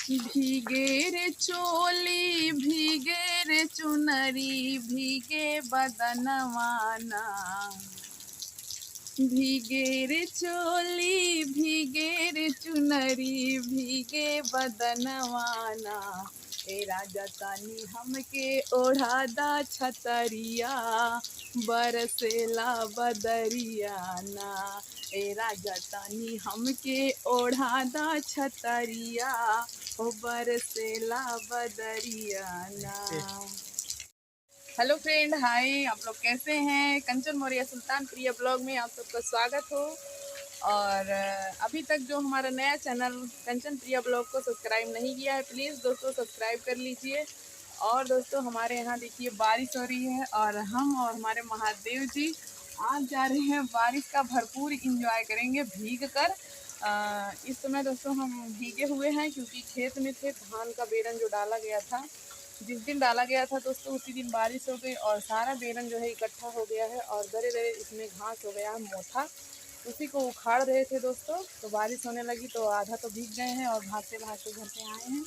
भीगे रे चोली भीगे रे चुनरी भीगे बदनवाना, भीगे रे चोली भीगे रे चुनरी भीगे बदनवाना, ए राजा तानी हमके ओढ़ादा छतरिया बरसेला बदरियाना, ए राजा तानी हमके ओढ़ादा छतरिया ओ बरसेला बदरियाना। हेलो फ्रेंड, हाय, आप लोग कैसे हैं? कंचन मौर्य सुल्तान प्रिया ब्लॉग में आप सबका स्वागत हो। और अभी तक जो हमारा नया चैनल कंचन प्रिया ब्लॉग को सब्सक्राइब नहीं किया है, प्लीज़ दोस्तों सब्सक्राइब कर लीजिए। और दोस्तों हमारे यहाँ देखिए बारिश हो रही है और हम और हमारे महादेव जी आज जा रहे हैं बारिश का भरपूर इंजॉय करेंगे भीग कर। इस समय दोस्तों हम भीगे हुए हैं क्योंकि खेत में थे, धान का बेरन जो डाला गया था, जिस दिन डाला गया था दोस्तों उसी दिन बारिश हो गई और सारा बेरन जो है इकट्ठा हो गया है और दरे दरे इसमें घास हो गया है मोटा, उसी को उखाड़ रहे थे दोस्तों। तो बारिश होने लगी तो आधा तो भीग गए हैं और भागते भागते घर पे आए हैं।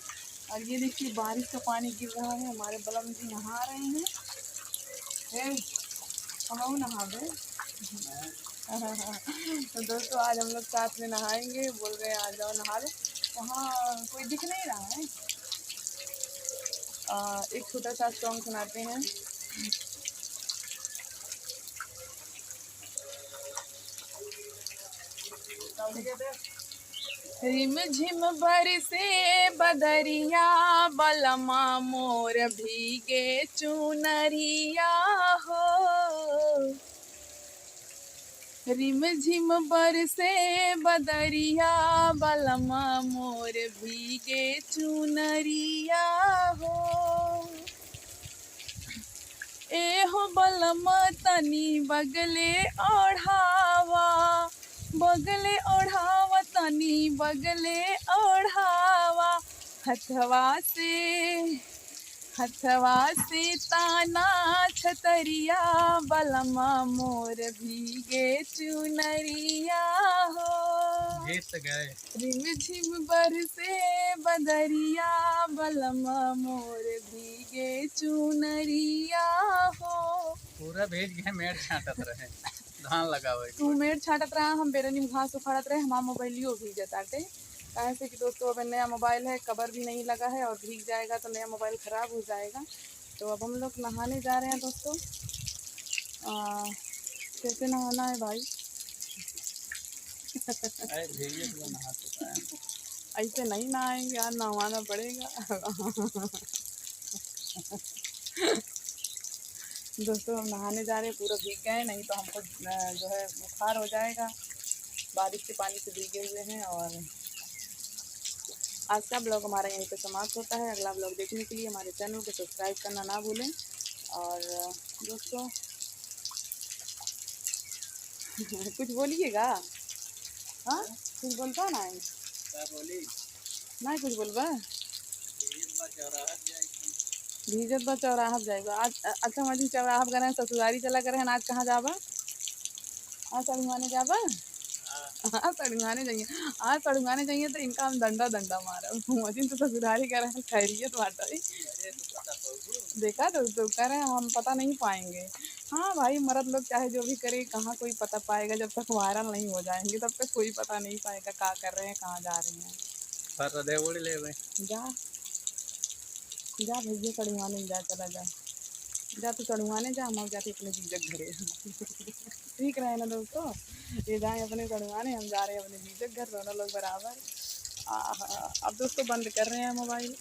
और ये देखिए बारिश का पानी गिर रहा है, हमारे बलम जी नहा रहे हैं। हम नहा गए। तो दोस्तों आज हम लोग साथ में नहाएंगे, बोल रहे हैं आ जाओ नहा लो। वहाँ कोई दिख नहीं रहा है। एक छोटा सा सॉन्ग सुनाते हैं। रिम झिम बरसे बदरिया बलमा मोर भीगे चुनरिया हो, रिम झिम बरसे बदरिया बलमा मोर भीगे चुनरिया हो, ए हो बलमा तनी बगले ओढ़ावा, बगले ओढ़ावा तनी बगले ओढ़ावा, हथवा से ताना छतरिया बलमा मोर भीगे चुनरिया हो, रिम झिम बरसे बदरिया बलमा मोर भीगे चुनरिया हो। पूरा भेज गए, मेड़ छाटत रहे, धान लगा हुआ तू मेड़ छाटत रहा, हम बेरनी में घास उखाड़त रहे, हमारा मोबाइलियो भीग जाता। कहे से कि दोस्तों अब नया मोबाइल है, कवर भी नहीं लगा है और भीग जाएगा तो नया मोबाइल ख़राब हो जाएगा। तो अब हम लोग नहाने जा रहे हैं दोस्तों। कैसे नहाना है भाई? ऐसे नहीं नहाएंगे यार, नहाना पड़ेगा। दोस्तों हम नहाने जा रहे हैं, पूरा भीग गए, नहीं तो हमको जो है बुखार हो जाएगा। बारिश के पानी से भीगे हुए हैं। और आज का ब्लॉग हमारा यहीं पे समाप्त होता है। अगला ब्लॉग देखने के लिए हमारे चैनल को सब्सक्राइब करना ना भूलें। और दोस्तों कुछ बोलिएगा? हाँ कुछ बोलता ना है? नहीं कुछ बोलबा? भीजत बा चौराहा जाएगा आज। अच्छा मजी चौराहा गए ससुरारी चला कर आज कहाँ जाबा? आज सड़ुआने जाबा? हाँ सड़ुआने जाइए। आज सड़ुआने जाइए तो इनका हम डंडा मारा मजिन तो ससुरारी कर रहे हैं खैरियत बाटा ही। देखा तो कह रहे हैं हम पता नहीं पाएंगे। हाँ भाई मर्द लोग चाहे जो भी करे, कहाँ कोई पता पाएगा? जब तक वायरल नहीं हो जाएंगे तब तक कोई पता नहीं पाएगा क्या कर रहे हैं, कहाँ जा रहे हैं। जा जा भैया चढ़ुआने जा, चला जा, जा तो चढ़ुआने जा, हम जाते अपने जीजक घरे। ठीक रहे ना दोस्तों, ये जाए अपने चढ़ुआने, हम जा रहे हैं अपने जीजक घर, दोनों लोग बराबर। अब दोस्तों बंद कर रहे हैं मोबाइल।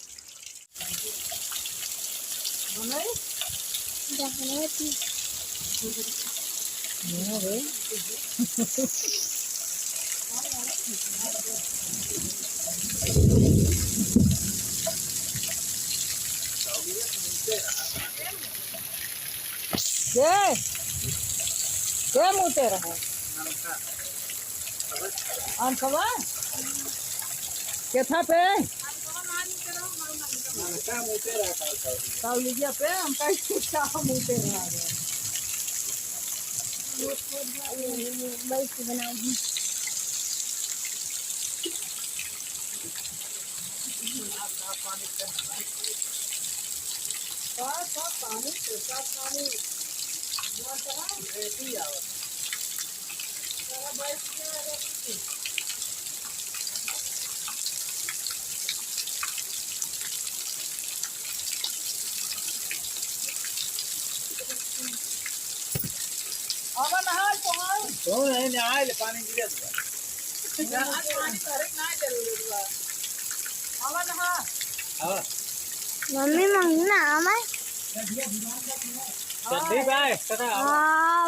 क्या मुँहते रहा आम खबा केथा पे लीजिए पे हम क्या मुँहते रहा बनाऊंगी। आवा नहा तोहार तो नहीं आए ले पानी गिरे दो आज पानी भरे ना जरूर बा आवा नहा हां मम्मी मम्मी ना मैं संदीप भाई तथा हाँ